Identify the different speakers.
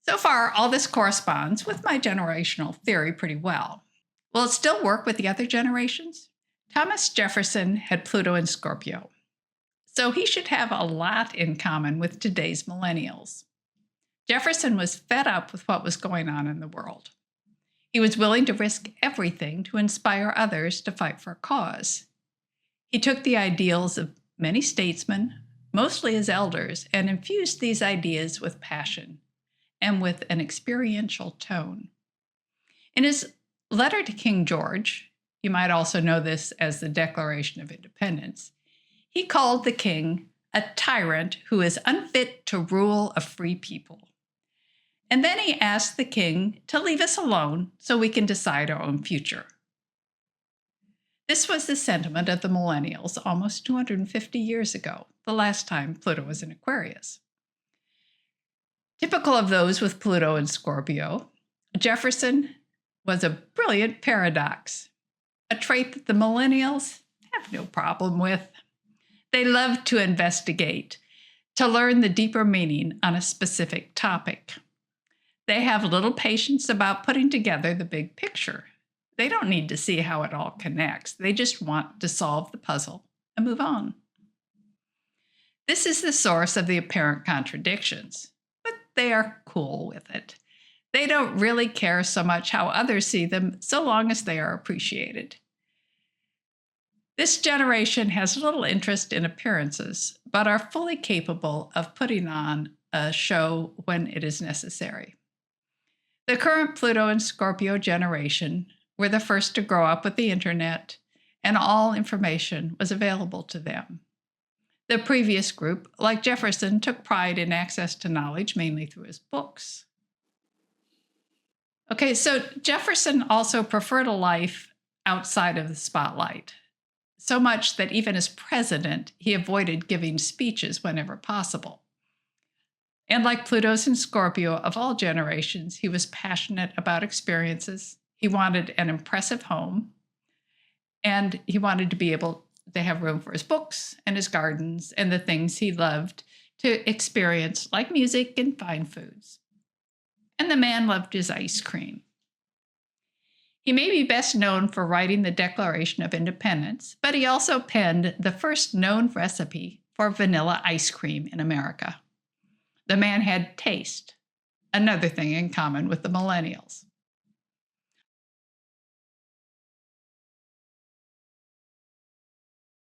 Speaker 1: So far, all this corresponds with my generational theory pretty well. Will it still work with the other generations? Thomas Jefferson had Pluto in Scorpio, so he should have a lot in common with today's millennials. Jefferson was fed up with what was going on in the world. He was willing to risk everything to inspire others to fight for a cause. He took the ideals of many statesmen, mostly his elders, and infused these ideas with passion and with an experiential tone. In his letter to King George, you might also know this as the Declaration of Independence, he called the king a tyrant who is unfit to rule a free people. And then he asked the king to leave us alone so we can decide our own future. This was the sentiment of the millennials almost 250 years ago, the last time Pluto was in Aquarius. Typical of those with Pluto in Scorpio, Jefferson was a brilliant paradox, a trait that the millennials have no problem with. They love to investigate, to learn the deeper meaning on a specific topic. They have little patience about putting together the big picture. They don't need to see how it all connects. They just want to solve the puzzle and move on. This is the source of the apparent contradictions, but they are cool with it. They don't really care so much how others see them, so long as they are appreciated. This generation has little interest in appearances, but are fully capable of putting on a show when it is necessary. The current Pluto and Scorpio generation were the first to grow up with the internet, and all information was available to them. The previous group, like Jefferson, took pride in access to knowledge, mainly through his books. Okay, so Jefferson also preferred a life outside of the spotlight, so much that even as president, he avoided giving speeches whenever possible. And like Pluto's in Scorpio of all generations, he was passionate about experiences. He wanted an impressive home, and he wanted to be able to have room for his books and his gardens and the things he loved to experience, like music and fine foods. And the man loved his ice cream. He may be best known for writing the Declaration of Independence, but he also penned the first known recipe for vanilla ice cream in America. The man had taste, another thing in common with the millennials.